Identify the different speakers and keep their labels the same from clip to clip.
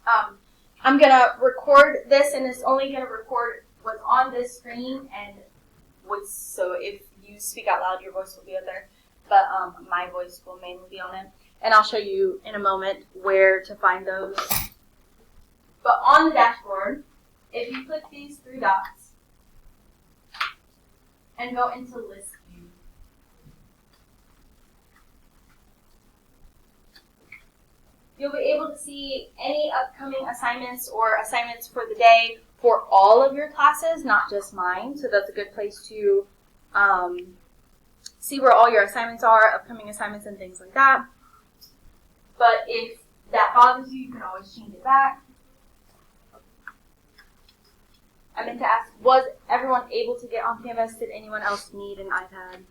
Speaker 1: I'm going to record this, and it's only going to record what's on this screen, and so if you speak out loud, your voice will be up there, but my voice will mainly be on it. And I'll show you in a moment where to find those. But on the dashboard, if you click these three dots and go into list view, you'll be able to see any upcoming assignments or assignments for the day for all of your classes, not just mine. So that's a good place to see where all your assignments are, upcoming assignments and things like that. But if that bothers you, you can always change it back. I meant to ask, was everyone able to get on Canvas? Did anyone else need an iPad?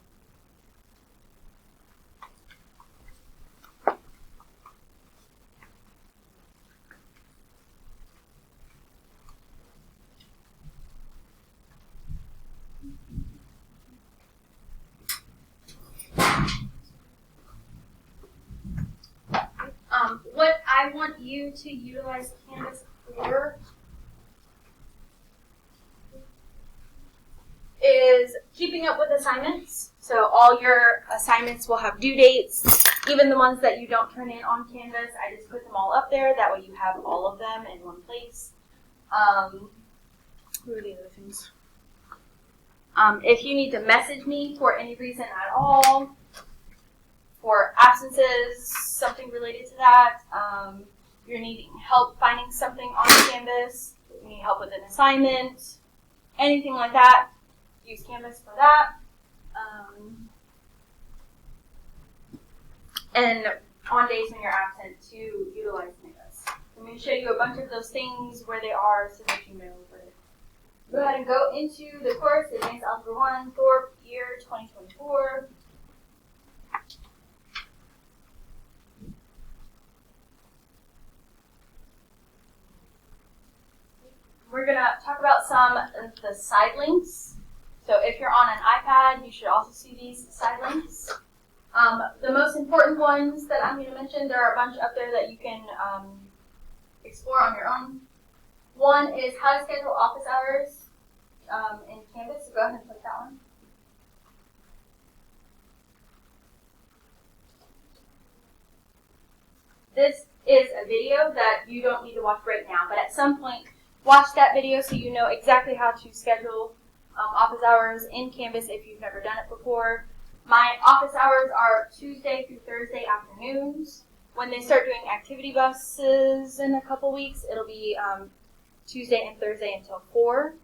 Speaker 1: What I want you to utilize Canvas for is keeping up with assignments. So all your assignments will have due dates, even the ones that you don't turn in on Canvas. I just put them all up there. That way you have all of them in one place. What are the other things? If you need to message me for any reason at all, for absences, something related to that, you're needing help finding something on Canvas, you need help with an assignment, anything like that, use Canvas for that. And on days when you're absent, to utilize Canvas. I'm going to show you a bunch of those things, where they are, so that you know where. Go ahead and go into the course, Advanced Algebra 1, Thorpe, year 2024. We're going to talk about some of the side links. So if you're on an iPad, you should also see these side links. The most important ones that I'm going to mention, there are a bunch up there that you can explore on your own. One is how to schedule office hours in Canvas. So go ahead and click that one. This is a video that you don't need to watch right now, but at some point, watch that video so you know exactly how to schedule office hours in Canvas if you've never done it before. My office hours are Tuesday through Thursday afternoons. When they start doing activity buses in a couple weeks, it'll be Tuesday and Thursday until 4,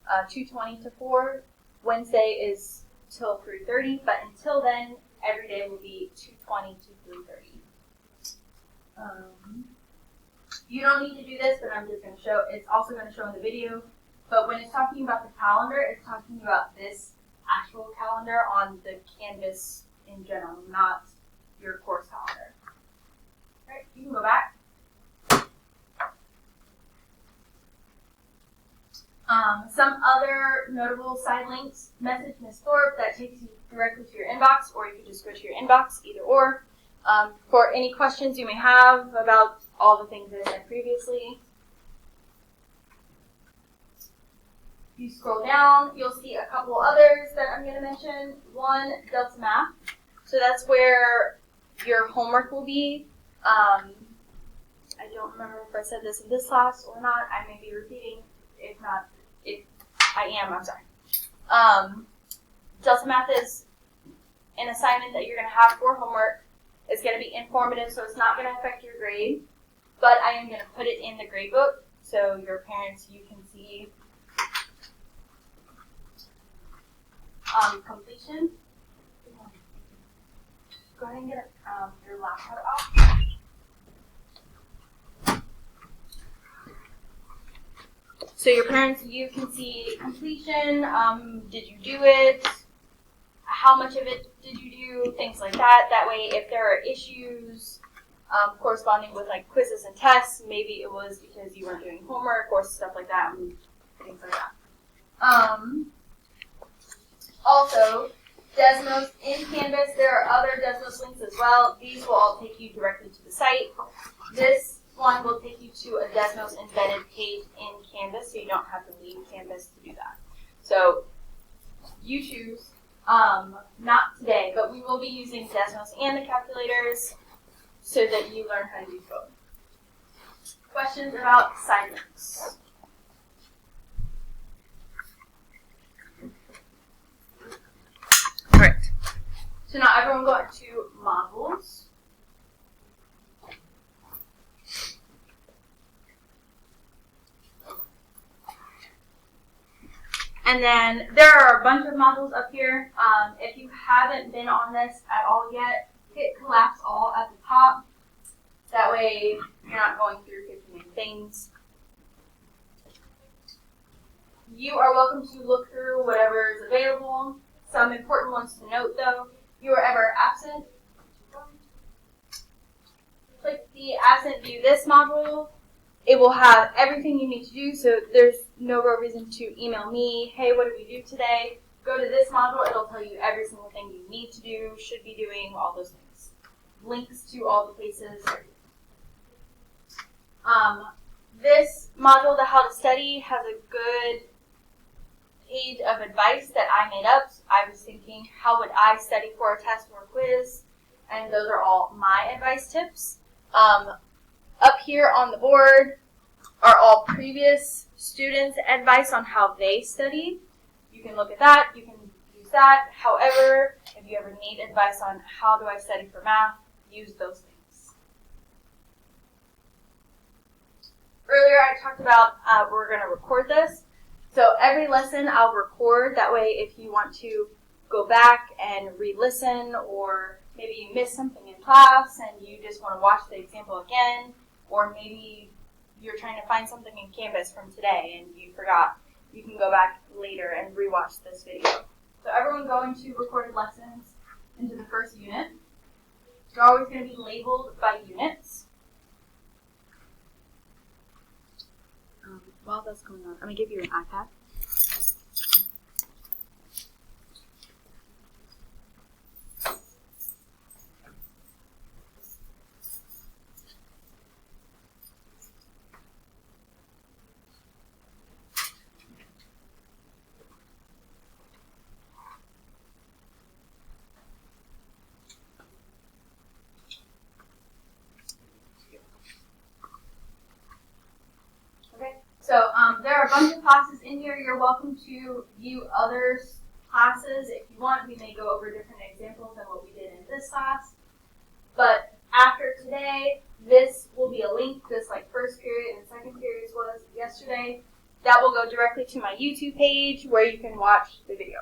Speaker 1: 2:20 to 4. Wednesday is till 3:30, but until then, every day will be 2:20 to 3:30. You don't need to do this, but I'm just going to show. It's also going to show in the video. But when it's talking about the calendar, it's talking about this actual calendar on the Canvas in general, not your course calendar. All right, you can go back. Some other notable side links: message Ms. Thorpe, that takes you directly to your inbox, or you can just go to your inbox, either or. For any questions you may have about all the things I said previously. If you scroll down, you'll see a couple others that I'm going to mention. One, Delta Math. So that's where your homework will be. I don't remember if I said this in this class or not. I may be repeating. If not, if I am, I'm sorry. Delta Math is an assignment that you're going to have for homework. It's going to be informative, so it's not going to affect your grade. But I am going to put it in the grade book, so your parents, you can see completion. Go ahead and get your laptop out. So your parents, you can see completion. Did you do it? How much of it did you do? Things like that. That way, if there are issues corresponding with like quizzes and tests, maybe it was because you weren't doing homework or stuff like that, and things like that. Also, Desmos in Canvas, there are other Desmos links as well. These will all take you directly to the site. This one will take you to a Desmos embedded page in Canvas, so you don't have to leave Canvas to do that. So you choose, not today, but we will be using Desmos and the calculators so that you learn how to do both. Questions about side links? All right. So now everyone go into modules. And then there are a bunch of modules up here. If you haven't been on this at all yet, hit collapse all at the top. That way you're not going through 50 things. You are welcome to look through whatever is available. Some important ones to note though, if you are ever absent, click the absent view this module. It will have everything you need to do, so there's no real reason to email me, hey, what did we do today? Go to this module, it'll tell you every single thing you need to do, should be doing, all those things. Links to all the places. This module, the How to Study, has a good page of advice that I made up. I was thinking, how would I study for a test or a quiz? And those are all my advice tips. Up here on the board are all previous students' advice on how they studied. You can look at that, you can use that. However, if you ever need advice on how do I study for math, use those things. Earlier I talked about we're going to record this. So every lesson I'll record. That way if you want to go back and re-listen, or maybe you missed something in class and you just want to watch the example again, or maybe you're trying to find something in Canvas from today and you forgot, you can go back later and rewatch this video. So everyone go into recorded lessons into the first unit. They're always going to be labeled by units. While that's going on, I'm going to give you an iPad. So there are a bunch of classes in here. You're welcome to view others' classes if you want. We may go over different examples than what we did in this class. But after today, this will be a link, this like first period and second period was yesterday. That will go directly to my YouTube page where you can watch the video.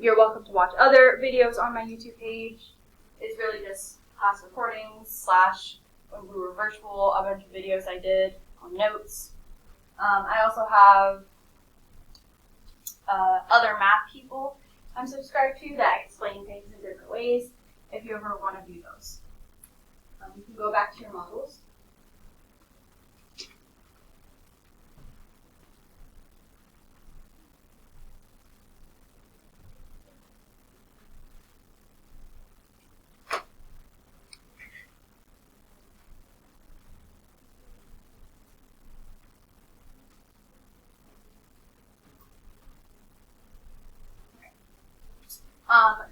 Speaker 1: You're welcome to watch other videos on my YouTube page. It's really just class recordings / when we were virtual, a bunch of videos I did on notes. I also have other math people I'm subscribed to that explain things in different ways if you ever want to view those. You can go back to your modules.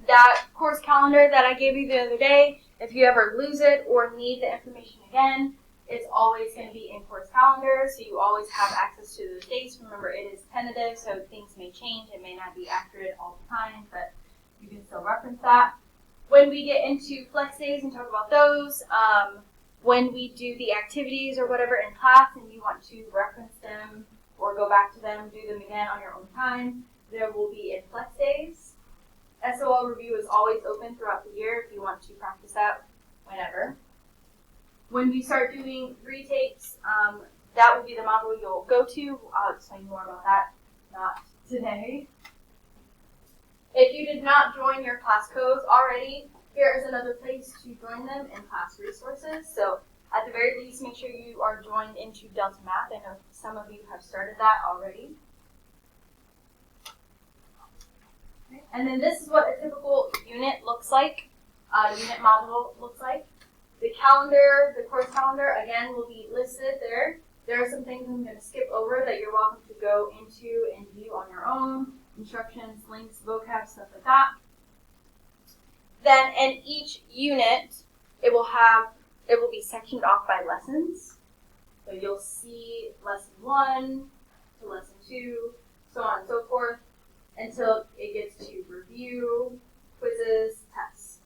Speaker 1: That course calendar that I gave you the other day, if you ever lose it or need the information again, it's always going to be in course calendar, so you always have access to those dates. Remember, it is tentative, so things may change. It may not be accurate all the time, but you can still reference that. When we get into flex days and talk about those, when we do the activities or whatever in class and you want to reference them or go back to them, do them again on your own time, there will be in flex days. SOL review is always open throughout the year if you want to practice that whenever. When we start doing retakes, that will be the module you'll go to. I'll explain more about that, not today. If you did not join your class codes already, here is another place to join them in class resources. So at the very least, make sure you are joined into Delta Math. I know some of you have started that already. And then this is what a typical unit looks like, unit module looks like. The calendar, the course calendar, again, will be listed there. There are some things I'm going to skip over that you're welcome to go into and view on your own. Instructions, links, vocab, stuff like that. Then in each unit, it will be sectioned off by lessons. So you'll see lesson 1 to lesson 2, so on and so forth, until it gets to review, quizzes, tests.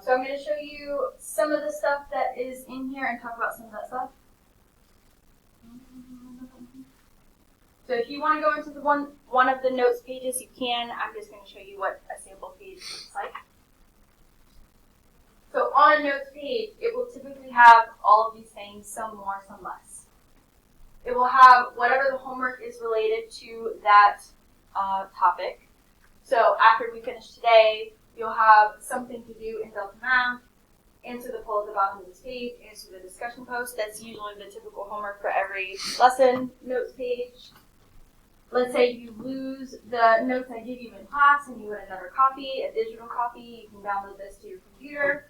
Speaker 1: So I'm going to show you some of the stuff that is in here and talk about some of that stuff. So if you want to go into the one of the notes pages, you can. I'm just going to show you what a sample page looks like. So on a notes page, it will typically have all of these things, some more, some less. It will have whatever the homework is related to that topic. So after we finish today, you'll have something to do in Delta Math, answer the poll at the bottom of this page, answer the discussion post. That's usually the typical homework for every lesson notes page. Let's say you lose the notes I give you in class and you want another copy, a digital copy. You can download this to your computer.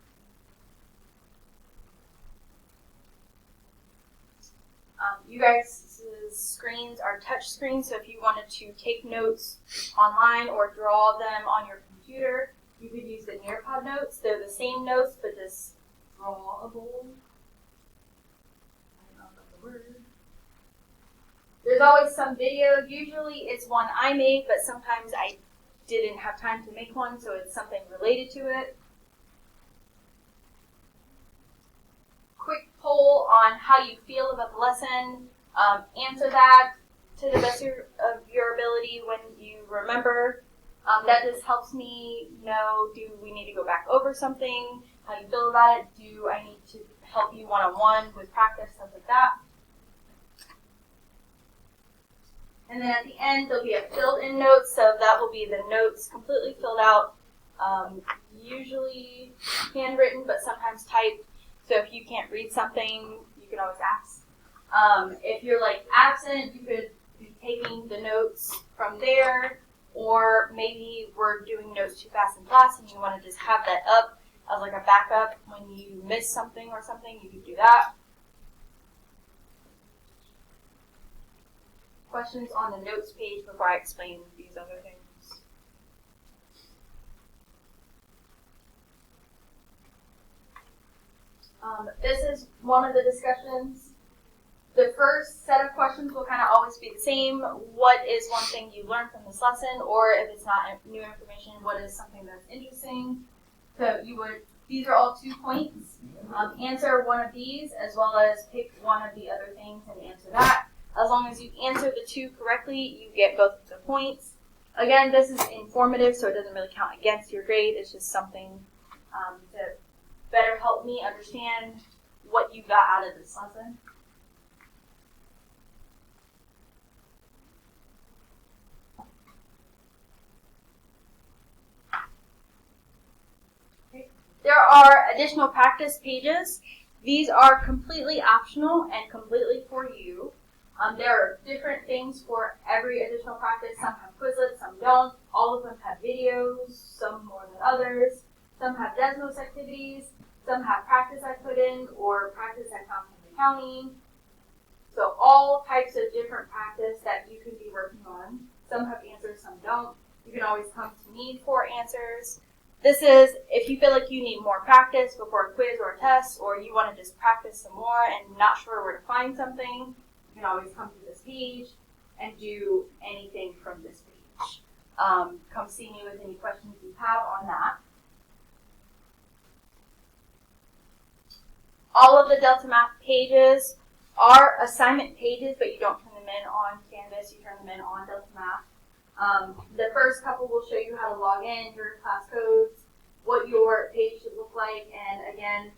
Speaker 1: You guys' screens are touch screens, so if you wanted to take notes online or draw them on your computer, you could use the Nearpod notes. They're the same notes, but just drawable. I don't know the word. There's always some video. Usually it's one I made, but sometimes I didn't have time to make one, so it's something related to it. Quick poll on how you feel about the lesson. Answer that to the best of your ability when you remember. That just helps me know, do we need to go back over something? How you feel about it? Do I need to help you one-on-one with practice, stuff like that? And then at the end, there'll be a filled-in note, so that will be the notes completely filled out, usually handwritten, but sometimes typed. So if you can't read something, you can always ask. If you're like absent, you could be taking the notes from there, or maybe we're doing notes too fast in class and you want to just have that up as like a backup when you miss something or something, you can do that. Questions on the notes page before I explain these other things? This is one of the discussions. The first set of questions will kind of always be the same. What is one thing you learned from this lesson? Or if it's not new information, what is something that's interesting? So these are all 2 points. Answer one of these as well as pick one of the other things and answer that. As long as you answer the 2 correctly, you get both of the points. Again, this is informative, so it doesn't really count against your grade. It's just something to better help me understand what you got out of this lesson. Okay. There are additional practice pages. These are completely optional and completely for you. There are different things for every additional practice. Some have Quizlets, some don't. All of them have videos, some more than others. Some have Desmos activities. Some have practice I put in or practice I found from the county. So all types of different practice that you can be working on. Some have answers, some don't. You can always come to me for answers. This is if you feel like you need more practice before a quiz or a test, or you want to just practice some more and not sure where to find something. You can always come to this page and do anything from this page. Come see me with any questions you have on that. All of the Delta Math pages are assignment pages, but you don't turn them in on Canvas, you turn them in on Delta Math. The first couple will show you how to log in, your class codes, what your page should look like, and again,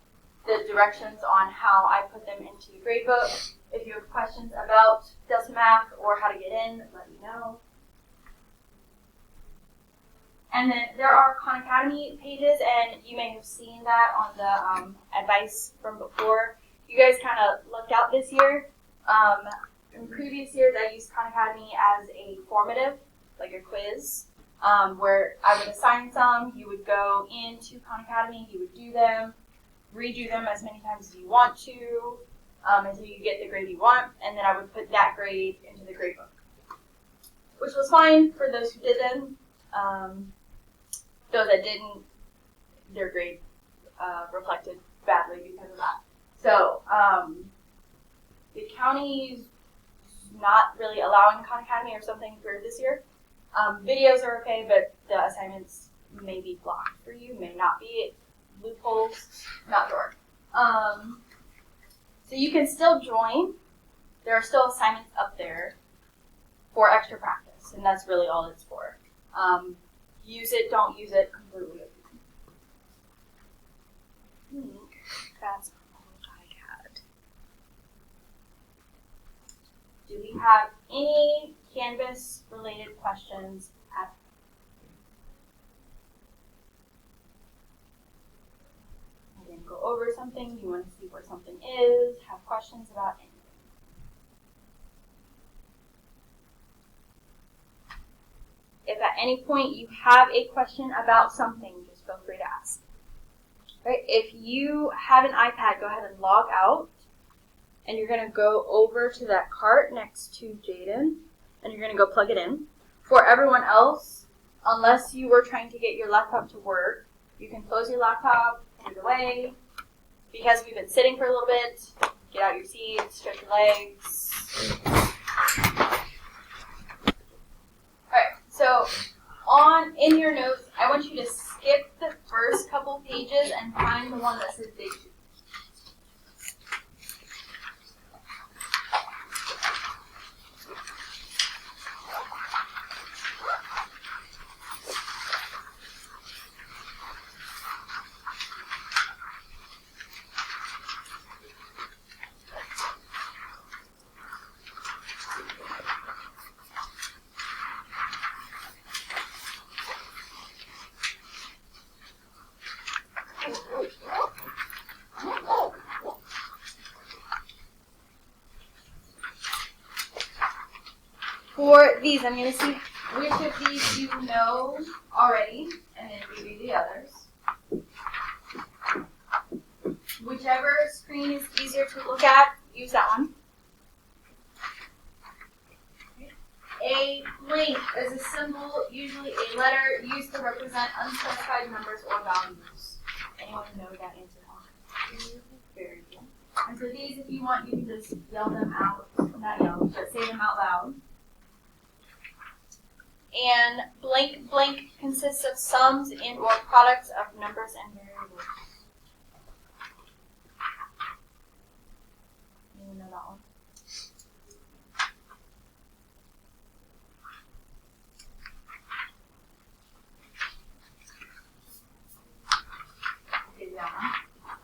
Speaker 1: the directions on how I put them into the gradebook. If you have questions about Delta Math or how to get in, let me know. And then there are Khan Academy pages, and you may have seen that on the advice from before. You guys kind of lucked out this year. In previous years, I used Khan Academy as a formative, like a quiz, where I would assign some. You would go into Khan Academy, you would do them. redo them as many times as you want to until you get the grade you want, and then I would put that grade into the grade book, which was fine for those who didn't. Those that didn't, their grade reflected badly because of that. So the county's not really allowing Khan Academy or something for this year. Videos are okay, but the assignments may be blocked for you, may not be. Loopholes, not sure. So you can still join. There are still assignments up there for extra practice, and that's really all it's for. Use it, don't use it, completely up to you. I think that's all I had. Do we have any Canvas-related questions at I didn't go over something, you want to see where something is, have questions about anything. If at any point you have a question about something, just feel free to ask. Right? If you have an iPad, go ahead and log out, and you're going to go over to that cart next to Jaden, and you're going to go plug it in. For everyone else, unless you were trying to get your laptop to work, you can close your laptop, put it away. Because we've been sitting for a little bit, get out your seats, stretch your legs. Alright, so in your notes, I want you to skip the first couple pages and find the one that says Big Shoot. For these, I'm going to see which of these you know already, and then review the others. Whichever screen is easier to look at, use that one. A blank is a symbol, usually a letter, used to represent unspecified numbers or values. Anyone know that answer? Very good. And for these, if you want, you can just yell them out. Not yell, but say them out loud. And blank blank consists of sums and or products of numbers and variables. Anyone know that one? Okay,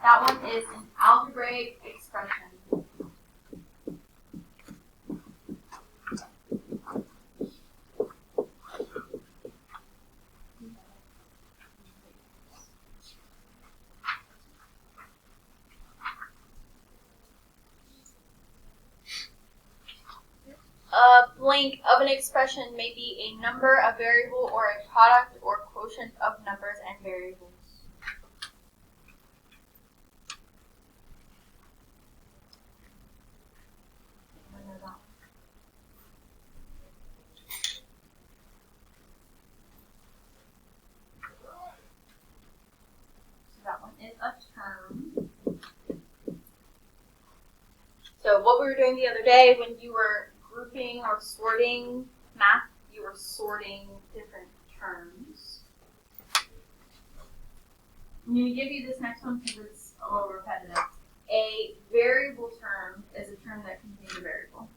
Speaker 1: that one is an algebraic expression. A blank of an expression may be a number, a variable, or a product or quotient of numbers and variables. So that one is a term. So what we were doing the other day when you were grouping or sorting math, you were sorting different terms. I'm going to give you this next one because it's a little repetitive. A variable term is a term that contains a variable.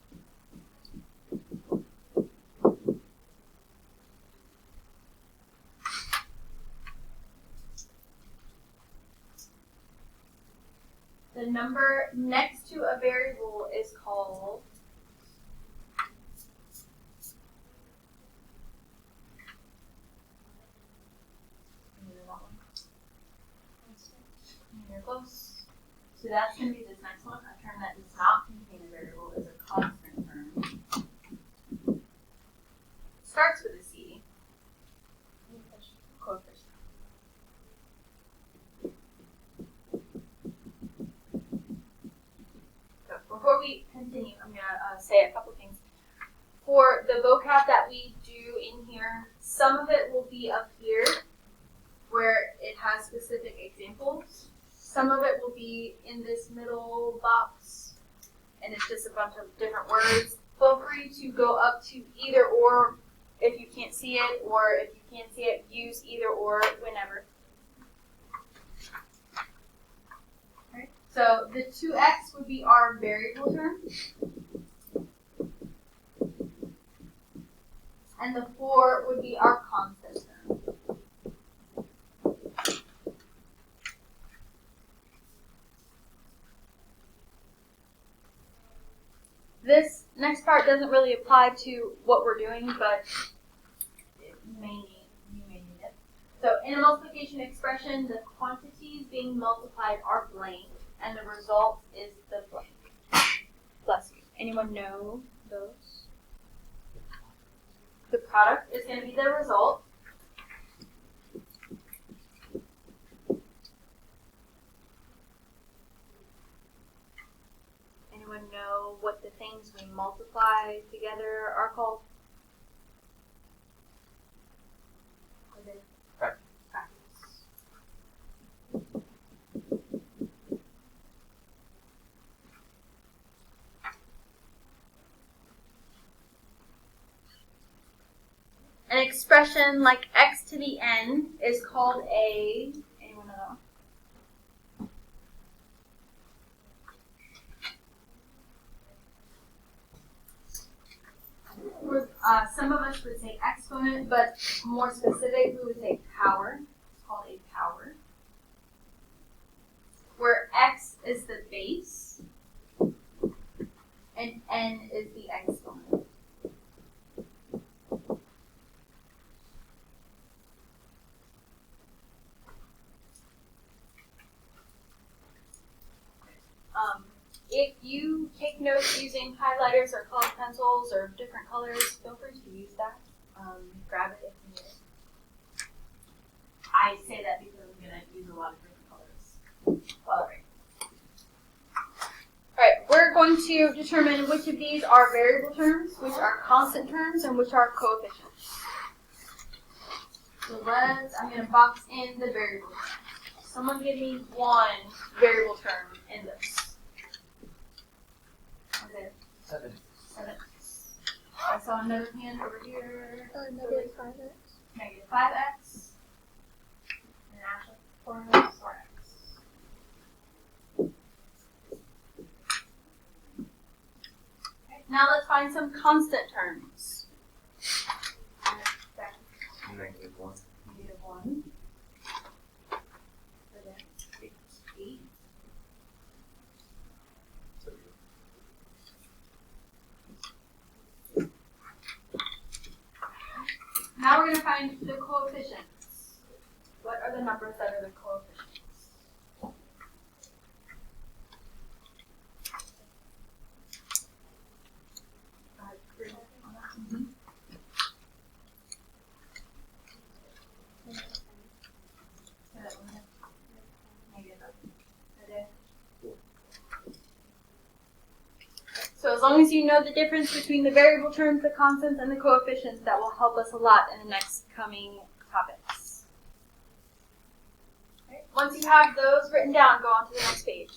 Speaker 1: The number next to a variable is called You're close. So that's going to be this next one. A term that does not contain a variable is a constant term. Starts with a C. Coefficient. we continue, I'm going to say a couple things. For the vocab that we do in here, some of it will be up here where it has specific examples. Some of it will be in this middle box, and it's just a bunch of different words. Feel free to go up to either or if you can't see it, or if you can't see it, use either or whenever. Okay. So the 2x would be our variable term. And the 4 would be our constant term. This next part doesn't really apply to what we're doing, but you may need it. So in a multiplication expression, the quantities being multiplied are blank, and the result is the blank. Bless you. Anyone know those? The product is going to be the result. Anyone know what the things we multiply together are called?
Speaker 2: Fractions.
Speaker 1: An expression like x to the n is called a, anyone know? Some of us would say exponent, but more specific, we would say power. It's called a power. Where x is the base, and n is the exponent. If you take notes using highlighters or colored pencils or different colors, feel free to use that. Grab it if you need it.
Speaker 3: I say that because I'm going to use a lot of different colors.
Speaker 1: Alright, we're going to determine which of these are variable terms, which are constant terms, and which are coefficients. So I'm going to box in the variable terms. Someone give me one variable term in this. Okay.
Speaker 2: 7.
Speaker 1: I saw another hand over here.
Speaker 4: Negative 5x.
Speaker 1: Negative 5x. And actually 4x. Okay, now let's find some constant terms.
Speaker 2: Negative 1.
Speaker 1: Negative 1. So that's 8. Now we're going to find the coefficients. What are the numbers that are the coefficients? So as long as you know the difference between the variable terms, the constants, and the coefficients, that will help us a lot in the next coming topics. Okay. Once you have those written down, go on to the next page.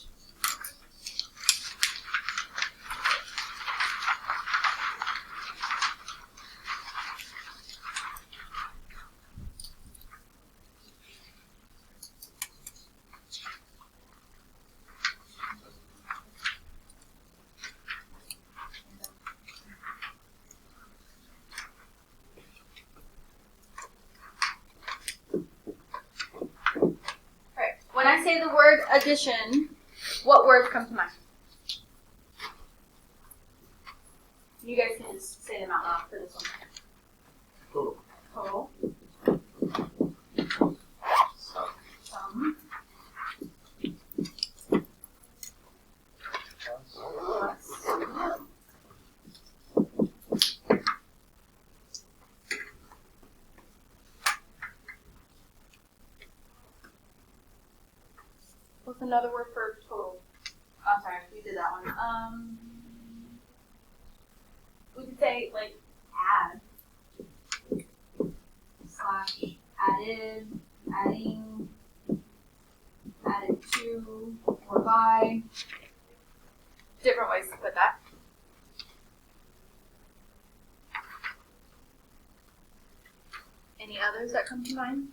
Speaker 1: When I say the word addition, what words come to mind? You guys can just say them out loud for this one.
Speaker 2: Total.
Speaker 1: Total. Sum. Plus. What's another word for total? Oh, sorry, we did that one. we could say like
Speaker 3: Add. Slash added, adding, added to, or by.
Speaker 1: different ways to put that. Any others that come to mind?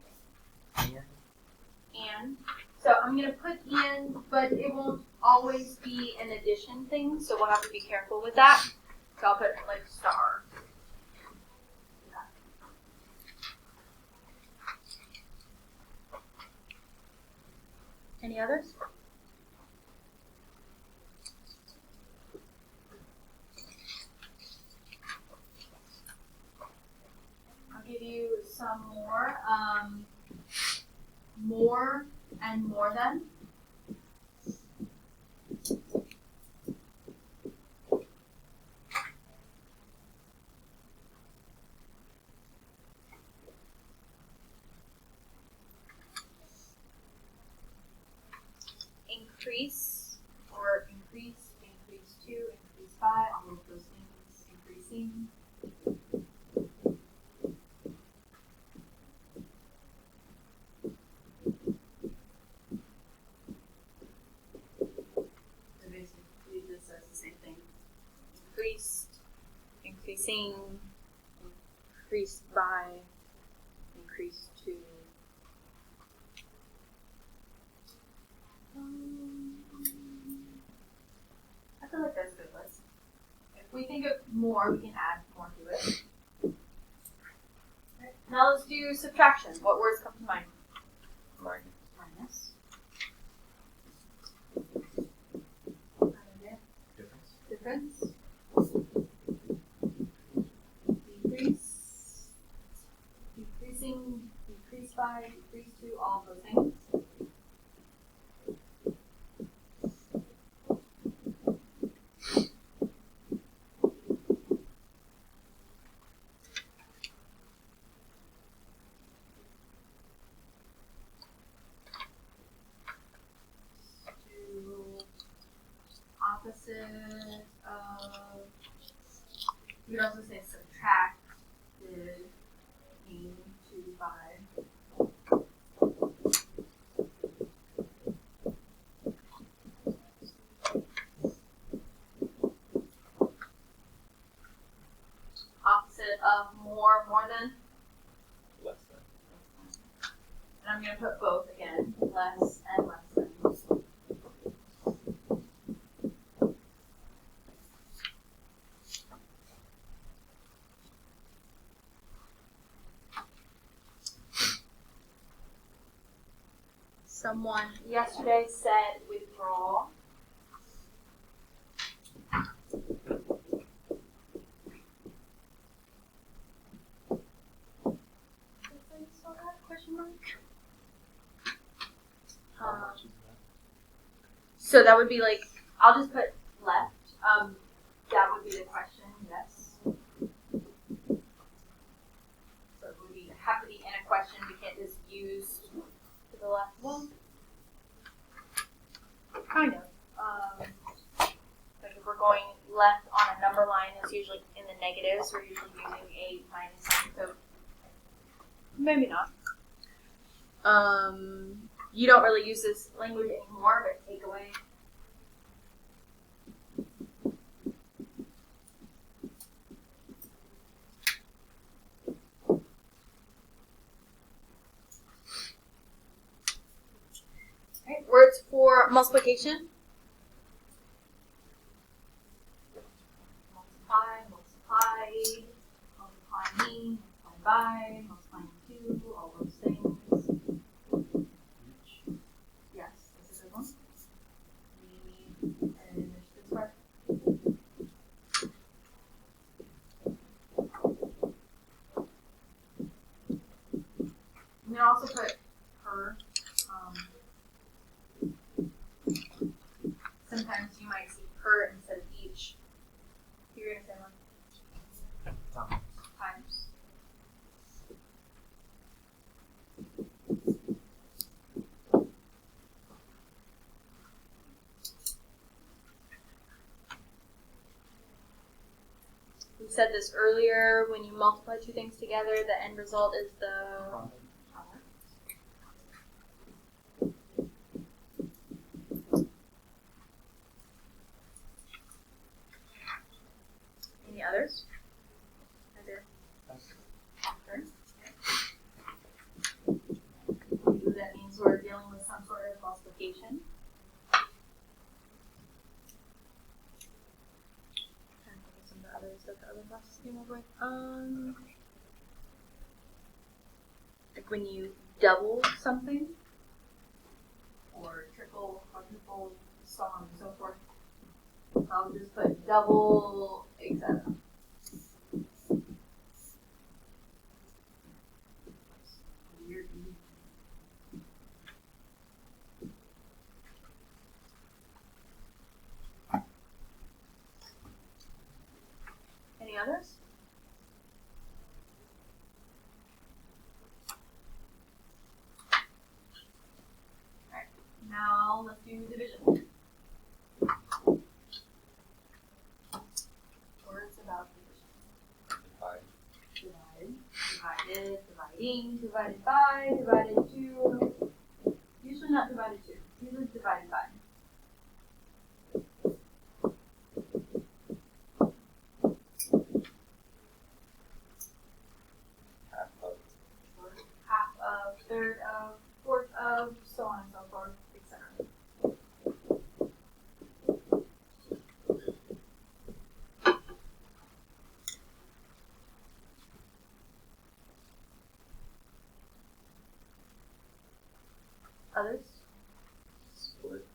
Speaker 1: And so I'm going to put in, but it won't always be an addition thing, so we'll have to be careful with that. So I'll put like star. Any others? I'll give you some more. More and more than. Increase or increase, increase to, increase by, all of those things, increasing.
Speaker 3: So basically this says the same thing.
Speaker 1: Increased, increasing, increased by, increased to. I feel like that's a good list. If we think of more, we can add more to it. Okay. Now let's do subtraction. What words come to mind?
Speaker 2: Minus.
Speaker 1: Minus.
Speaker 2: Difference.
Speaker 1: Difference. Decrease. Decreasing. Decrease by. Decrease to. All of those things. Opposite of, you could also say subtract the mean to by. Opposite of more, more than.
Speaker 2: Less than.
Speaker 1: And I'm going to put both again, less and less than. Someone yesterday said withdraw. Question mark?
Speaker 2: How much is that?
Speaker 1: So that would be like, I'll just put left. That would be the question, yes. So it would be, have to be in a question. We can't just use to the left. Well, kind of. Like if we're going left on a number line, it's usually in the negatives. We're usually using a minus sign, so maybe not. You don't really use this language anymore, but take away. Okay, words for multiplication. Multiply, multiplied, multiplying, multiply by, multiplying to, all those things. Yes, this is a good one. And there's this part. I'm going to also put per. We said this earlier, when you multiply two things together, the end result is the
Speaker 2: Product.
Speaker 1: Any others? Either.
Speaker 3: Usually that means we're dealing with some sort of multiplication.
Speaker 1: Trying to think of some of the others that the other classes came up with. Like when you double something.
Speaker 3: Or triple, quadruple, so on and so forth. I'll just put double, etc.
Speaker 1: Any others?
Speaker 3: Alright, now let's do division. Words about division.
Speaker 2: Divide.
Speaker 3: Divided, dividing, divided by, divided to. Usually not divided to, usually divided by.
Speaker 2: Half of.
Speaker 3: Half of, third of, fourth of, so on and so forth, etc.
Speaker 1: Others?
Speaker 2: Split.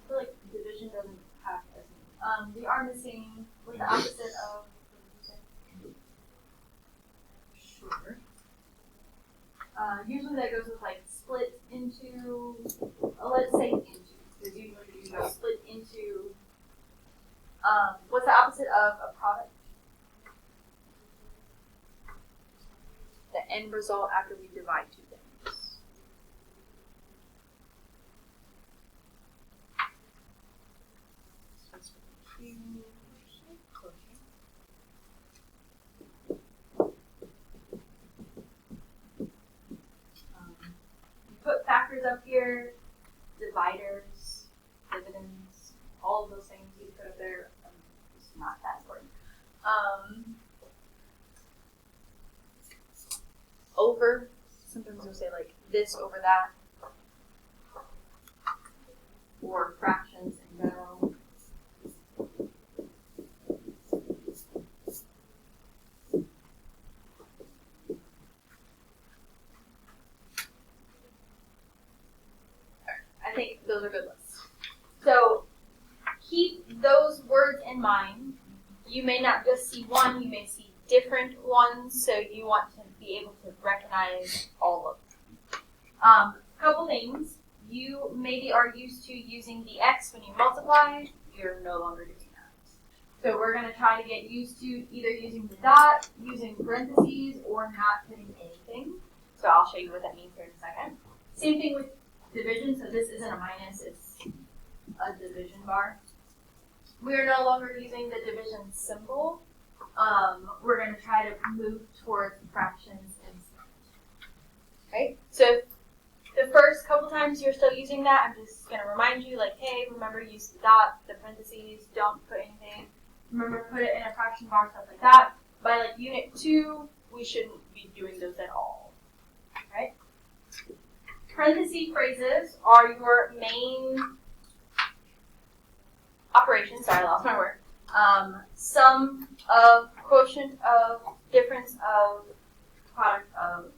Speaker 3: I feel like division doesn't have as many. We are missing what's the opposite of sure. Usually that goes with like split into, let's say into, because usually you go split into, what's the opposite of a product?
Speaker 1: The end result after we divide two things.
Speaker 3: You put factors up here, dividers, dividends, all of those things you put up there. It's not that important.
Speaker 1: Over. Sometimes we'll say like this over that.
Speaker 3: Or fractions in general. I think those are good lists. So keep those words in mind. You may not just see one, you may see different ones, so you want to be able to recognize all of them. Couple things. You maybe are used to using the x when you multiply. You're no longer doing that. So we're going to try to get used to either using the dot, using parentheses, or not putting anything. So I'll show you what that means here in a second. Same thing with division. So this isn't a minus, it's a division bar. We are no longer using the division symbol. We're going to try to move towards fractions instead. Okay, so the first couple times you're still using that, I'm just going to remind you, like, hey, remember use the dot, the parentheses, don't put anything. Remember, put it in a fraction bar, stuff like that. By like unit 2, we shouldn't be doing those at all. Right? Parenthesis phrases are your main operation. Sorry, I lost my word. Sum of, quotient of, difference of, product of.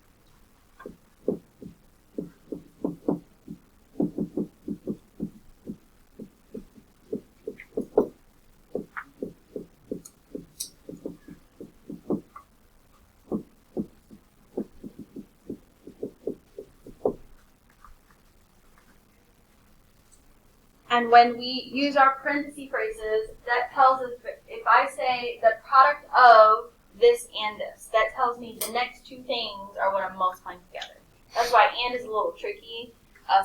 Speaker 1: And when we use our parenthesis phrases, that tells us, if I say the product of this and this, that tells me the next two things are what I'm multiplying together. That's why and is a little tricky,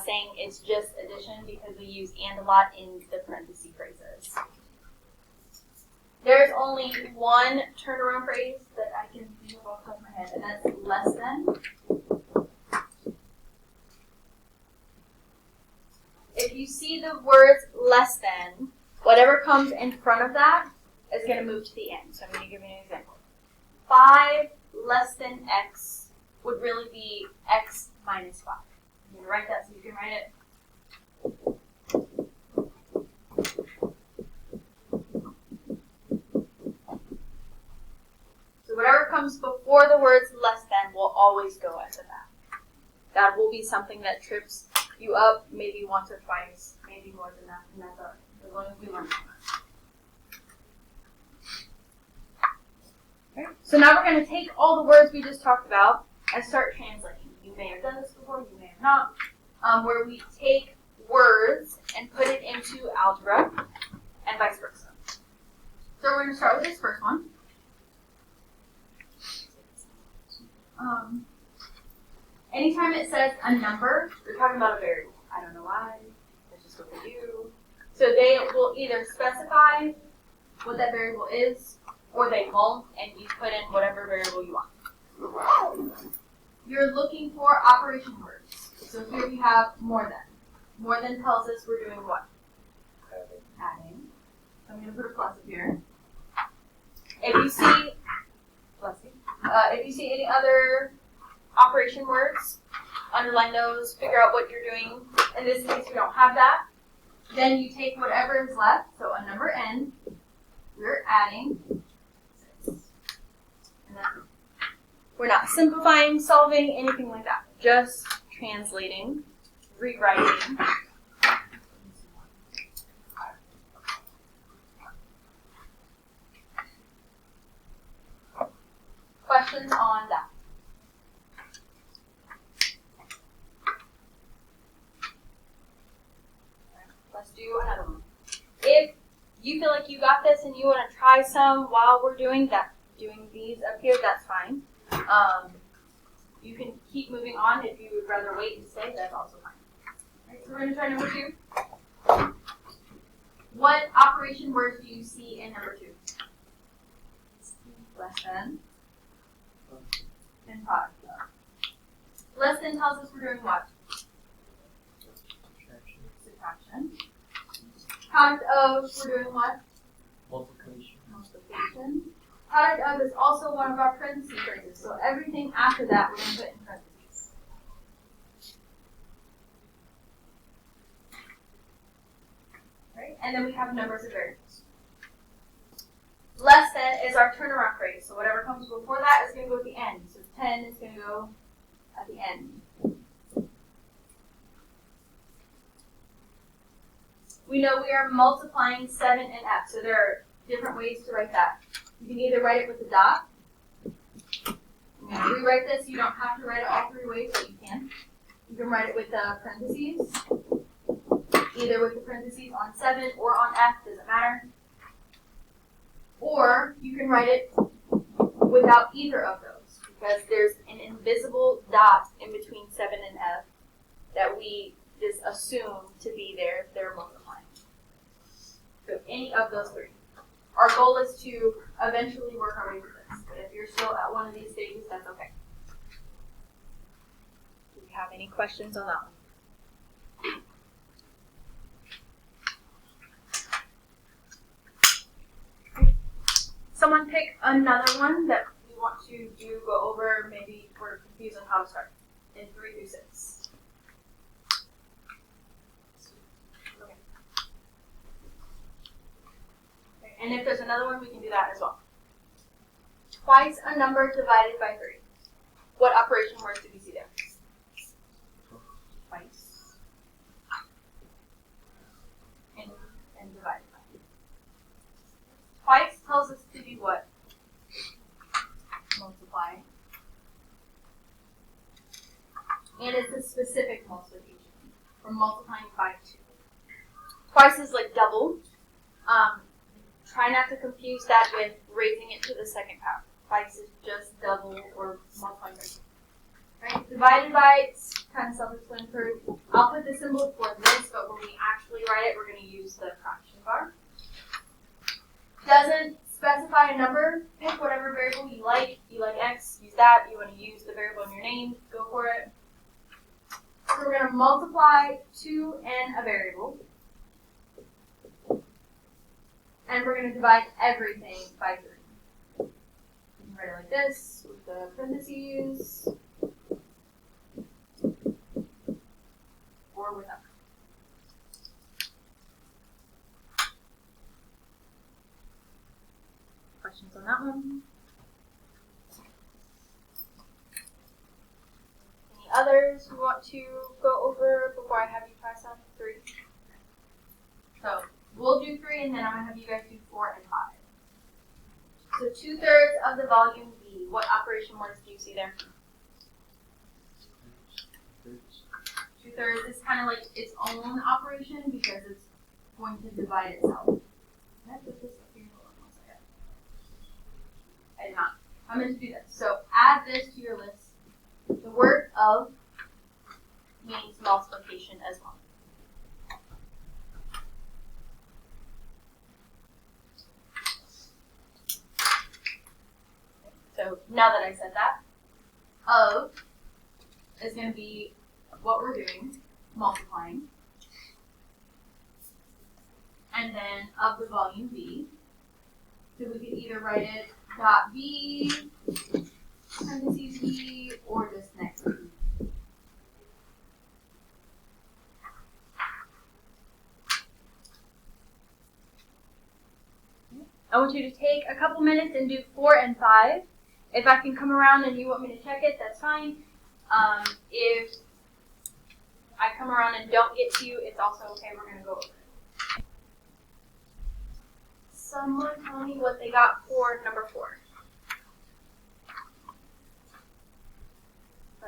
Speaker 1: saying it's just addition, because we use and a lot in the parenthesis phrases. There's only one turnaround phrase that I can think of off the top of my head, and that's less than. If you see the words less than, whatever comes in front of that is going to move to the end. So I'm going to give you an example. 5 less than x would really be x minus 5. I'm going to write that so you can write it. So whatever comes before the words less than will always go at the back. That will be something that trips you up maybe once or twice, maybe more than that, and that's all right, as long as we learn from that. Okay. So now we're going to take all the words we just talked about and start translating. You may have done this before, you may have not, where we take words and put it into algebra and vice versa. So we're going to start with this first one. Anytime it says a number, they're talking about a variable. I don't know why. That's just what they do. So they will either specify what that variable is, or they won't, and you put in whatever variable you want. You're looking for operation words. So here we have more than. More than tells us we're doing what? Adding. So I'm going to put a plus up here. If you see, if you see any other operation words, underline those, figure out what you're doing. In this case, we don't have that. Then you take whatever is left, so a number n, we're adding 6. And then we're not simplifying, solving, anything like that. Just translating, rewriting. Questions on that? Let's do another one. If you feel like you got this and you want to try some while we're doing these up here, that's fine. You can keep moving on. If you would rather wait and stay, that's also fine. All right, so we're going to try number 2. What operation words do you see in number 2? Less than and product of. Less than tells us we're doing what? Subtraction. Product of, we're doing what? Multiplication. Product of is also one of our parentheses phrases, so everything after that we're going to put in parentheses. Right? And then we have numbers of variables. Less than is our turnaround phrase, so whatever comes before that is going to go at the end. So 10 is going to go at the end. We know we are multiplying 7 and f, so there are different ways to write that. You can either write it with a dot. I'm going to rewrite this. You don't have to write it all 3 ways, but you can. You can write it with parentheses, either with the parentheses on 7 or on f, doesn't matter. Or you can write it without either of those, because there's an invisible dot in between 7 and f that we just assume to be there if they're multiplying. So any of those 3. Our goal is to eventually work our way through this, but if you're still at one of these stages, that's okay. Do you have any questions on that one? Someone pick another one that we want to go over. Maybe we're confused on how to start in 3 through 6. And if there's another one, we can do that as well. Twice a number divided by 3. What operation words did we see there? Twice. And divided by. Twice tells us to do what? Multiply. And it's a specific multiplication. We're multiplying by 2. Twice is like double. Try not to confuse that with raising it to the second power. Twice is just double or multiplying by 2. Right? Divided by, it's kind of self-explanatory. I'll put the symbol for this, but when we actually write it, we're going to use the fraction bar. Doesn't specify a number. Pick whatever variable you like. You like x, use that. You want to use the variable in your name, go for it. So we're going to multiply 2 and a variable. And we're going to divide everything by 3. You can write it like this with the parentheses. Or without. Questions on that one? Any others we want to go over before I have you try some? 3. So we'll do 3 and then I'm going to have you guys do 4 and 5. So 2/3 of the volume B. What operation words do you see there? 2/3 is kind of like its own operation because it's going to divide itself. Can I put this up here? Hold on 1 second. I did not. I'm going to do this. So add this to your list. The word of means multiplication as well. So now that I said that, of is going to be what we're doing, multiplying. And then of the volume B. So we could either write it dot B, parentheses B, or just next to B. I want you to take a couple minutes and do 4 and 5. If I can come around and you want me to check it, that's fine. If I come around and don't get to you, it's also okay. We're going to go over it. Someone tell me what they got for number 4. So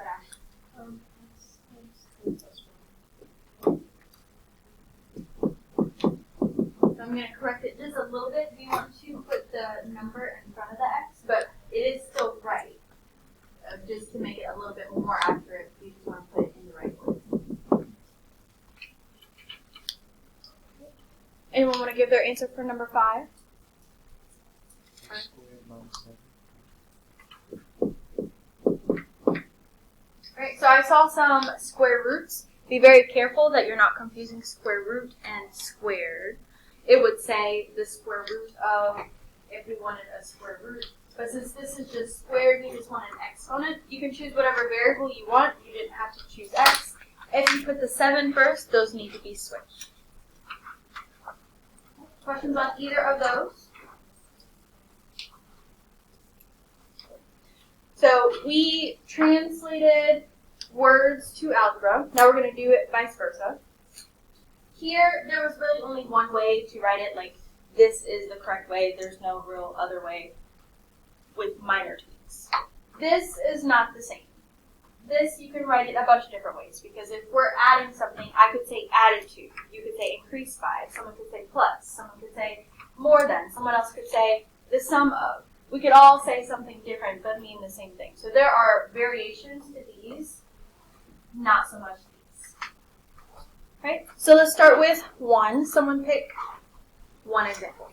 Speaker 1: I'm going to correct it just a little bit. We want to put the number in front of the x, but it is still right. Just to make it a little bit more accurate, we just want to put it in the right order. Anyone want to give their answer for number 5? Alright, so I saw some square roots. Be very careful that you're not confusing square root and squared. It would say the square root of, if we wanted a square root. But since this is just squared, you just want an exponent. You can choose whatever variable you want. You didn't have to choose x. If you put the 7 first, those need to be switched. Questions on either of those? So we translated words to algebra. Now we're going to do it vice versa. Here, there was really only one way to write it, like this is the correct way. There's no real other way with minor tweaks. This is not the same. This, you can write it a bunch of different ways, because if we're adding something, I could say added to. You could say increase by. Someone could say plus. Someone could say more than. Someone else could say the sum of. We could all say something different, but mean the same thing. So there are variations to these, not so much these. Right? So let's start with 1. Someone pick 1 example.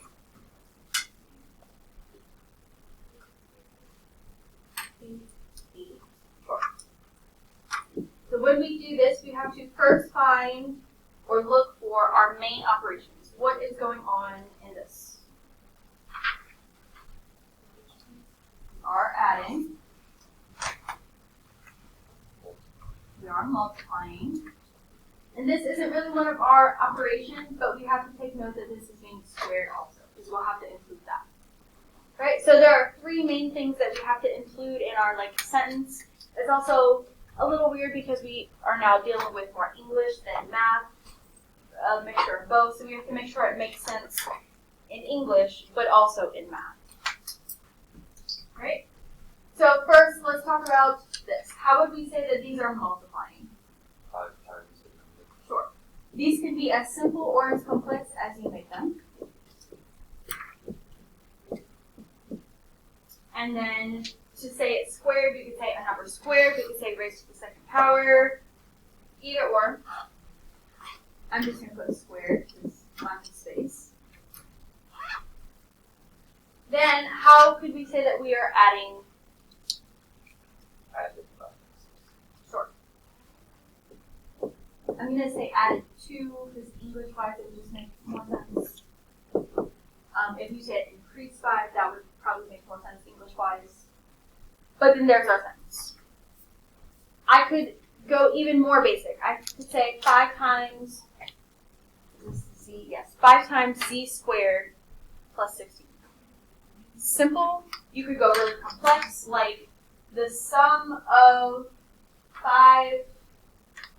Speaker 1: So when we do this, we have to first find or look for our main operations. What is going on in this? We are adding. We are multiplying. And this isn't really one of our operations, but we have to take note that this is being squared also, because we'll have to include that. Right? So there are 3 main things that we have to include in our sentence. It's also a little weird because we are now dealing with more English than math, a mixture of both, so we have to make sure it makes sense in English, but also in math. Right? So first, let's talk about this. How would we say that these are multiplying?
Speaker 2: 5 times the number.
Speaker 1: Sure. These could be as simple or as complex as you make them. And then to say it's squared, we could say a number squared, we could say raised to the second power, either or. I'm just going to put squared because I'm in space. Then how could we say that we are adding?
Speaker 2: Added.
Speaker 1: Sure. I'm going to say added to because English-wise it just makes more sense. If you said increased by, that would probably make more sense English-wise. But then there's our sentence. I could go even more basic. I could say 5 times z, yes, 5 times z squared plus 16. Simple. You could go really complex, like the sum of 5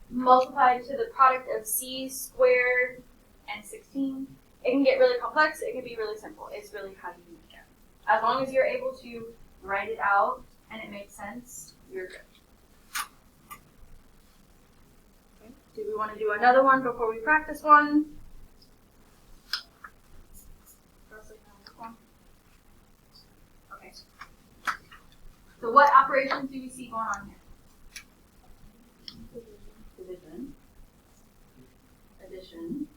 Speaker 1: multiplied to the product of c squared and 16. It can get really complex. It can be really simple. It's really how you make it. As long as you're able to write it out and it makes sense, you're good. Okay. Do we want to do another one before we practice one? Okay. So what operations do we see going on here? Division. Addition.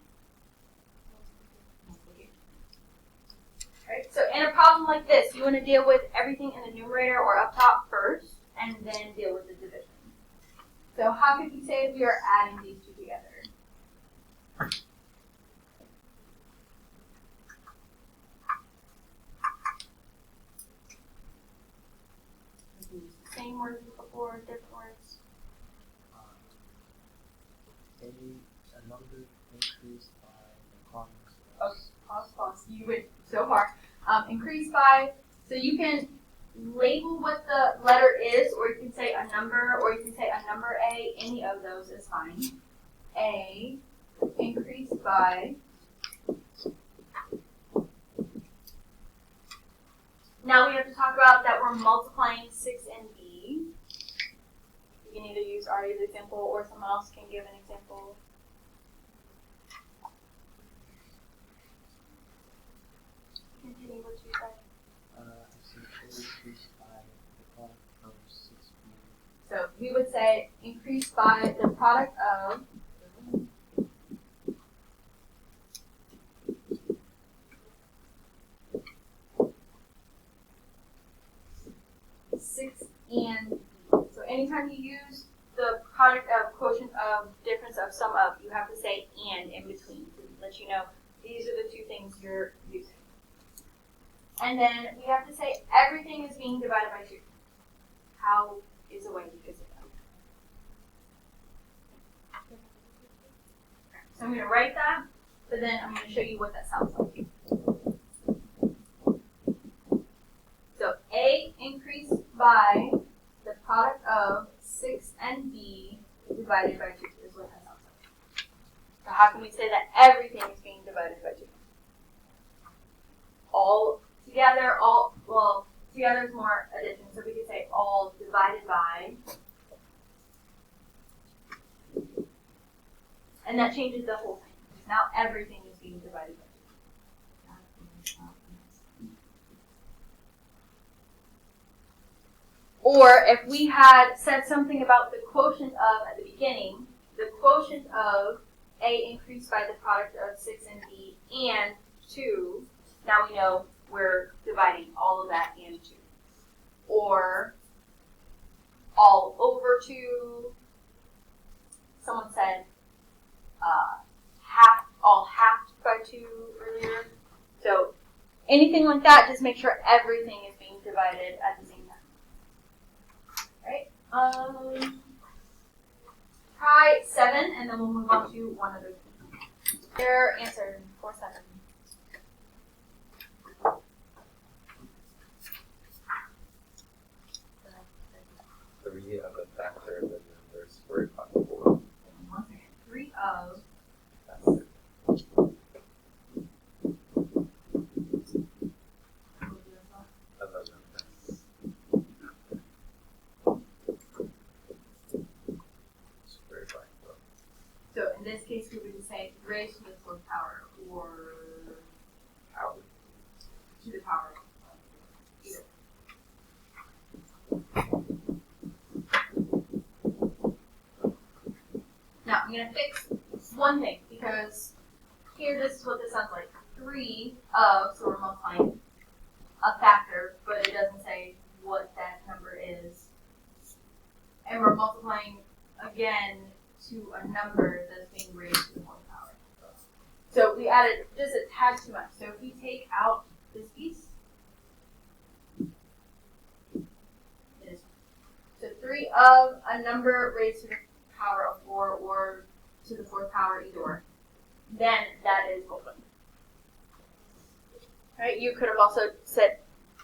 Speaker 1: Right? So in a problem like this, you want to deal with everything in the numerator or up top first, and then deal with the division. So how could we say we are adding these two together? We can use the same words as before, different words.
Speaker 4: A number increased by the comments.
Speaker 1: Okay, pause. You went so far. Increase by, so you can label what the letter is, or you can say a number, or you can say a number A. Any of those is fine. A increased by. Now we have to talk about that we're multiplying 6 and B. You can either use Ari's example or someone else can give an example. Continue what you said.
Speaker 4: Increased by the product of 6B.
Speaker 1: So we would say increased by the product of 6 and B. So anytime you use the product of, quotient of, difference of, sum of, you have to say and in between to let you know these are the two things you're using. And then we have to say everything is being divided by 2. How is a way you could say that? So I'm going to write that, but then I'm going to show you what that sounds like. So A increased by the product of 6 and B divided by 2 is what that sounds like. So how can we say that everything is being divided by 2? All together, together is more addition, so we could say all divided by, and that changes the whole thing. Now everything is being divided by 2. Or if we had said something about the quotient of at the beginning, the quotient of A increased by the product of 6 and B and 2, now we know we're dividing all of that and 2. Or all over 2. Someone said all halved by 2 earlier. So anything like that, just make sure everything is being divided at the same time. Right? Try 7, and then we'll move on to one other thing. Their answer for 7.
Speaker 2: Three of a factor of the number squared by 4.
Speaker 1: 1 second. 3 of. So in this case, we would just say
Speaker 3: one thing, because here this is what this sounds like. 3 of, so we're multiplying a factor, but it doesn't say what that number is. And we're multiplying again to a number that's being raised to the 4th power. So we added just a tad too much. So if we take out this piece, it is. So 3 of a number raised to the power of 4 or to the 4th power, either or, then that is open. Right? You could have also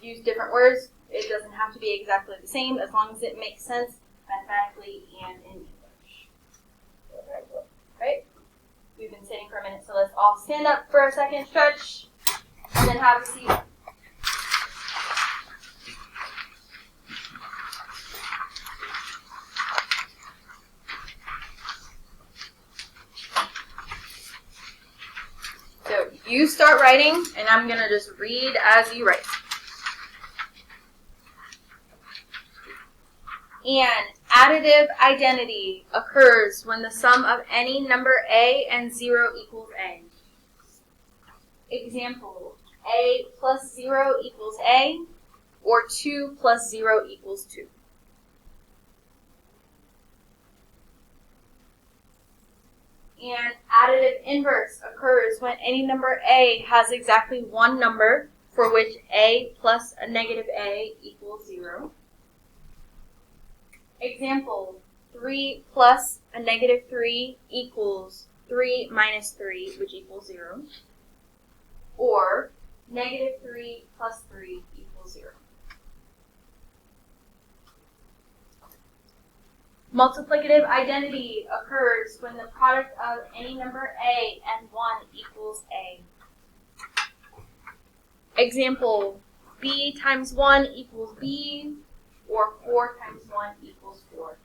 Speaker 3: use different words. It doesn't have to be exactly the same as long as it makes sense mathematically and in English. Right? We've been sitting for a minute, so let's all stand up for a second, stretch, and then have a seat. So you start writing, and I'm going to just read as you write. An additive identity occurs when the sum of any number a and 0 equals a. Example, a plus 0 equals a, or 2 plus 0 equals 2. An additive inverse occurs when any number a has exactly one number for which a plus a negative a equals 0. Example, 3 plus a negative 3 equals 3 minus 3, which equals 0. Or negative 3 plus 3 equals 0. Multiplicative identity occurs when the product of any number a and 1 equals a. Example, b times 1 equals b, or 4 times 1 equals 4.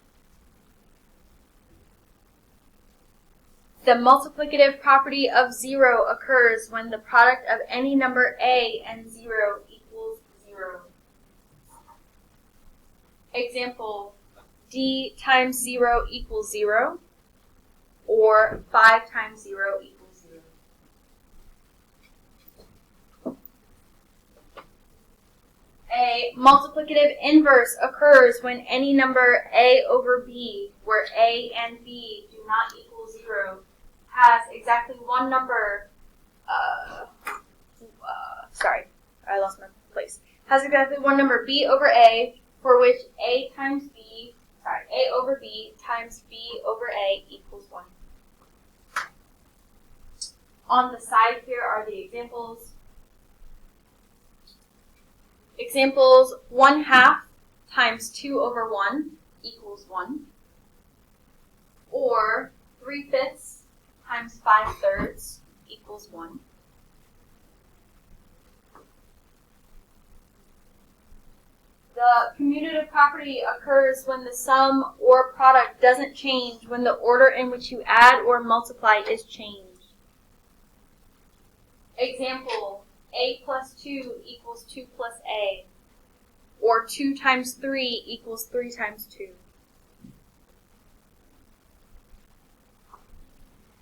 Speaker 3: The multiplicative property of 0 occurs when the product of any number a and 0 equals 0. Example, d times 0 equals 0, or 5 times 0 equals 0. A multiplicative inverse occurs when any number a over b, where a and b do not equal 0, has exactly one number, has exactly one number b over a, for which a over b times b over a equals 1. On the side here are the examples. Examples, 1/2 times 2 over 1 equals 1. Or 3/5 times 5/3 equals 1. The commutative property occurs when the sum or product doesn't change when the order in which you add or multiply is changed. Example, a plus 2 equals 2 plus a, or 2 times 3 equals 3 times 2.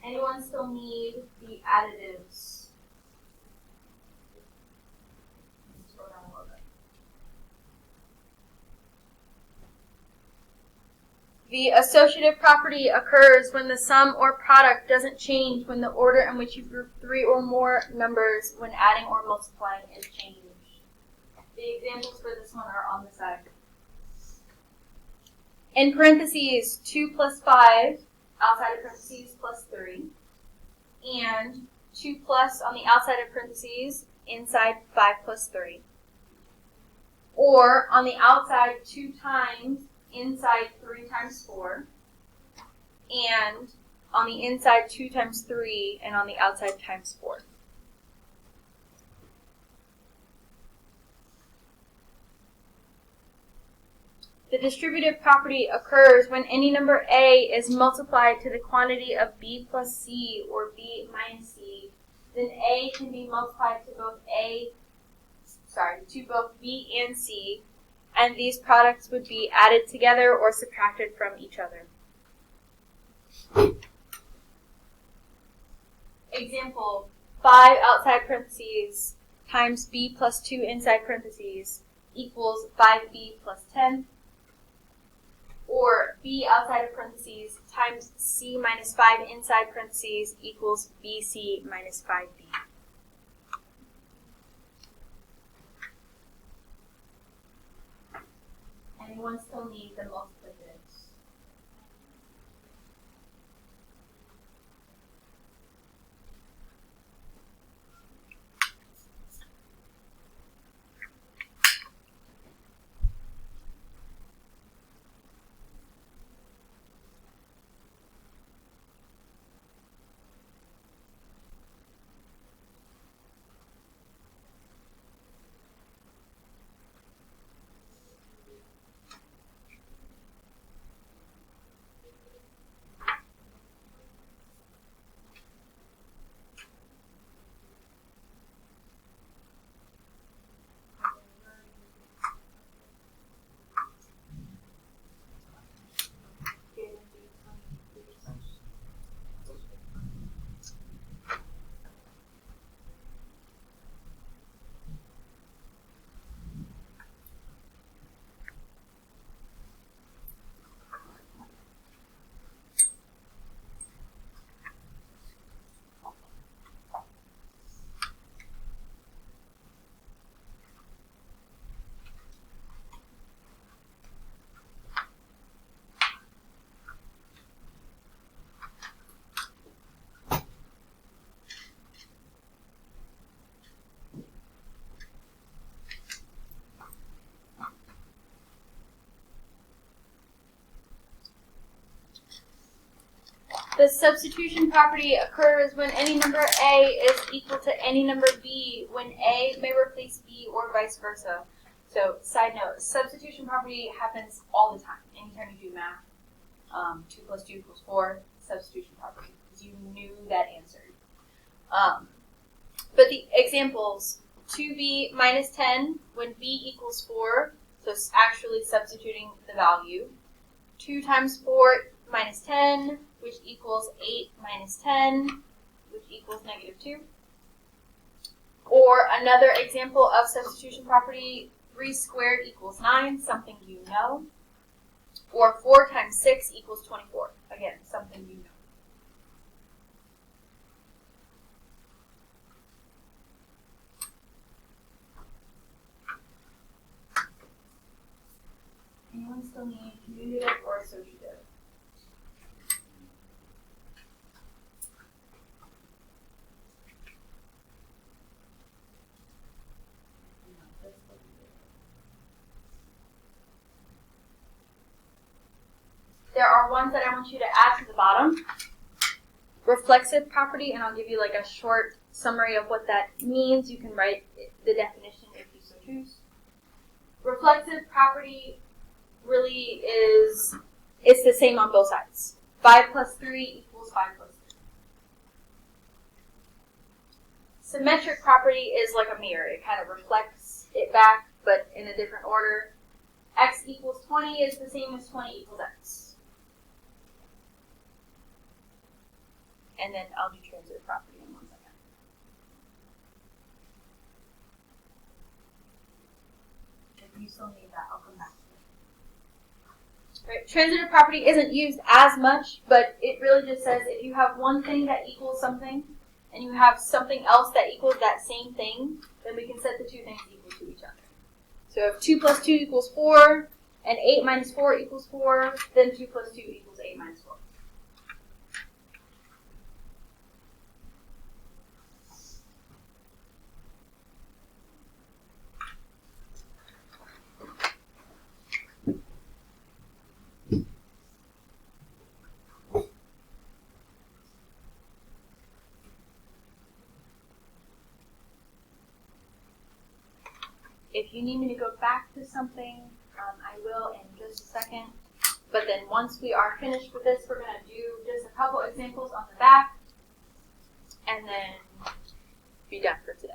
Speaker 3: Anyone still need the additives? Scroll down a little bit. The associative property occurs when the sum or product doesn't change when the order in which you group 3 or more numbers when adding or multiplying is changed. The examples for this one are on the side. In parentheses, 2 plus 5, outside of parentheses, plus 3, and 2 plus on the outside of parentheses, inside 5 plus 3. Or on the outside, 2 times, inside 3 times 4, and on the inside 2 times 3, and on the outside times 4. The distributive property occurs when any number a is multiplied to the quantity of b plus c or b minus c. Then a can be multiplied to both b and c, and these products would be added together or subtracted from each other. example, 5 outside parentheses times b plus 2 inside parentheses equals 5b plus 10. Or b outside of parentheses times c minus 5 inside parentheses equals bc minus 5b. Anyone still need the multiplicatives? The substitution property occurs when any number A is equal to any number B when A may replace B or vice versa. So, side note, substitution property happens all the time. Anytime you do math, 2 plus 2 equals 4, substitution property, because you knew that answer. But the examples, 2b minus 10 when b equals 4, so it's actually substituting the value. 2 times 4 minus 10, which equals 8 minus 10, which equals negative 2. Or another example of substitution property, 3 squared equals 9, something you know. Or 4 times 6 equals 24, again, something you know. Anyone still need commutative or associative? There are ones that I want you to add to the bottom. Reflexive property, and I'll give you like a short summary of what that means. You can write the definition if you so choose. Reflexive property really is, it's the same on both sides. 5 plus 3 equals 5 plus 3. Symmetric property is like a mirror. It kind of reflects it back, but in a different order. X equals 20 is the same as 20 equals X. And then I'll do transitive property in 1 second. If you still need that, I'll come back to it. Right. Transitive property isn't used as much, but it really just says if you have one thing that equals something, and you have something else that equals that same thing, then we can set the two things equal to each other. So if 2 plus 2 equals 4, and 8 minus 4 equals 4, then 2 plus 2 equals 8 minus 4. If you need me to go back to something, I will in just a second. But then once we are finished with this, we're going to do just a couple examples on the back, and then be done for today.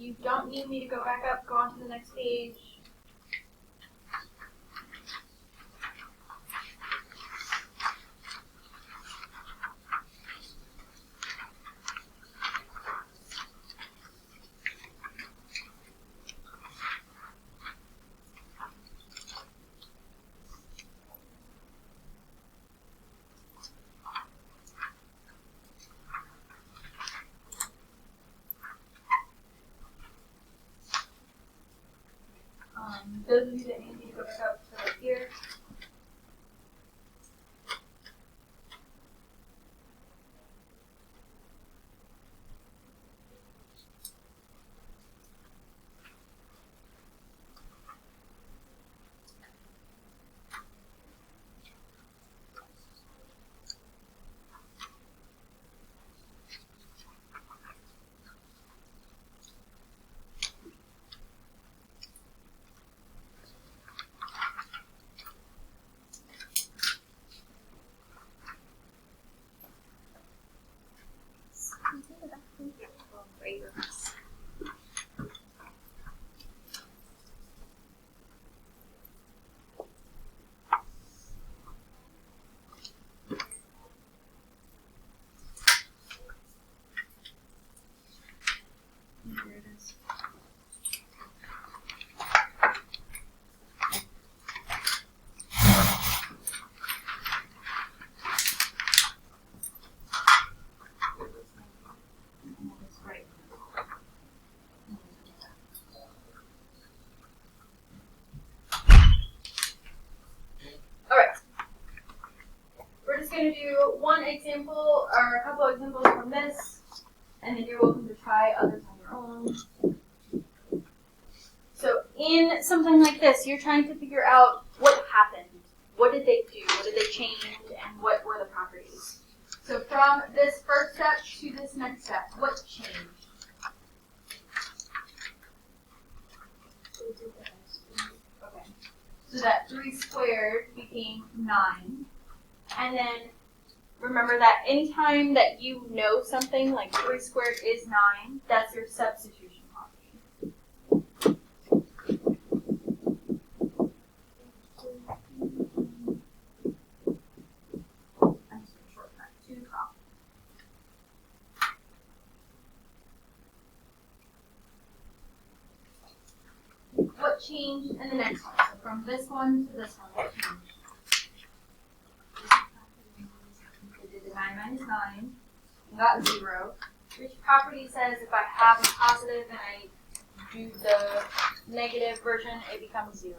Speaker 3: you don't need me to go back up, go on to the next page. Those of you that need me to go back up to right here. Going to do one example or a couple examples from this, and then you're welcome to try others on your own. So in something like this, you're trying to figure out what happened, what did they do, what did they change, and what were the properties. So from this first step to this next step, what changed? Okay. So that 3 squared became 9. And then remember that anytime that you know something, like 3 squared is 9, that's your substitution property. I'm just going to shorten that to the top. What changed in the next one? So from this one to this one, what changed? 9 minus 9, and got 0. Which property says if I have a positive and I do the negative version, it becomes 0?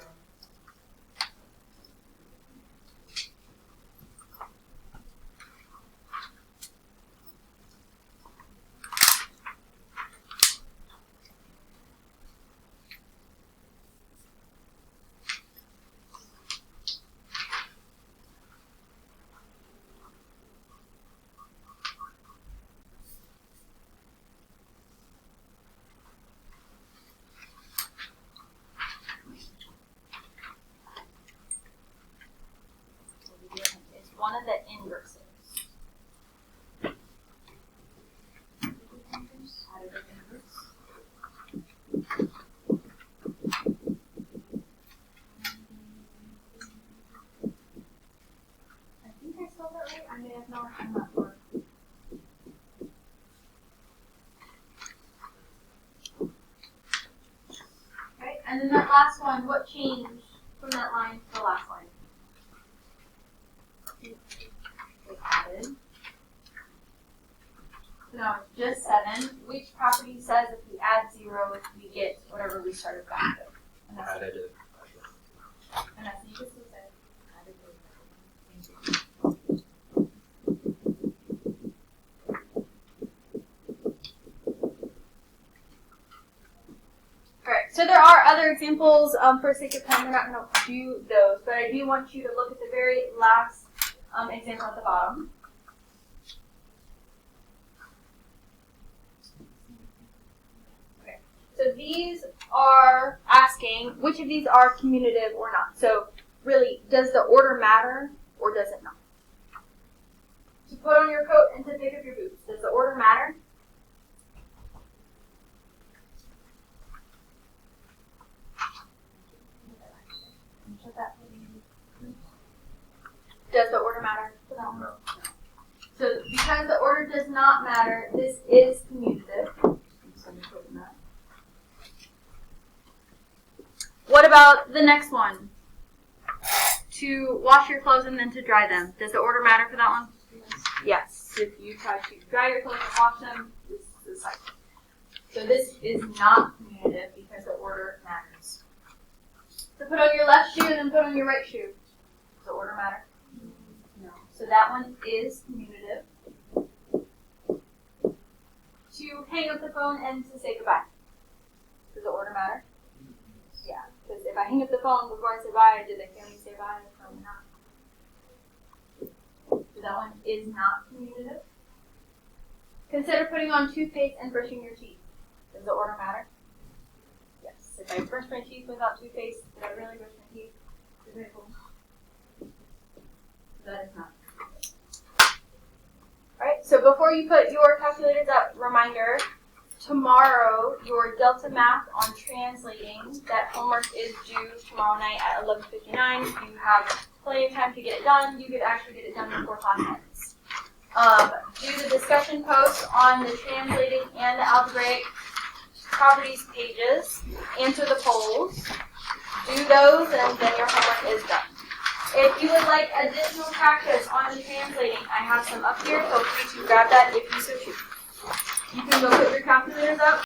Speaker 3: One of the inverses. Additive inverse. I think I spelled that right. I may have not. I'm not sure. Okay, and then that last one, what changed from that line to the last line? Added. So now it's just 7. Which property says if we add 0, we get whatever we started back with? And that's
Speaker 2: Additive.
Speaker 3: And that's you can still say Alright, so there are other examples. For sake of time, we're not going to do those, but I do want you to look at the very last example at the bottom. Okay, so these are asking which of these are commutative or not. So really, does the order matter or does it not? To put on your coat and to pick up your boots, does the order matter?
Speaker 1: does not matter. This is commutative. So I'm putting that. What about the next one? To wash your clothes and then to dry them. Does the order matter for that one? Yes. If you try to dry your clothes and wash them, this is the cycle. So this is not commutative because the order matters. To put on your left shoe and then put on your right shoe. Does the order matter? No. So that one is commutative. To hang up the phone and to say goodbye. Does the order matter? Yeah. Because if I hang up the phone before I say bye, did they hear me say bye? Probably not. So that one is not commutative. Consider putting on toothpaste and brushing your teeth. Does the order matter? Yes. If I brush my teeth without toothpaste, did I really brush my teeth? That is not. Alright, so before you put your calculators up, reminder, tomorrow your Delta Math on translating, that homework is due tomorrow night at 11:59. You have plenty of time to get it done. You could actually get it done before class ends. Do the discussion posts on the translating and the algebraic properties pages. Answer the polls. Do those, and then your homework is done. If you would like additional practice on the translating, I have some up here. Feel free to grab that if you so choose. You can go put your calculators up.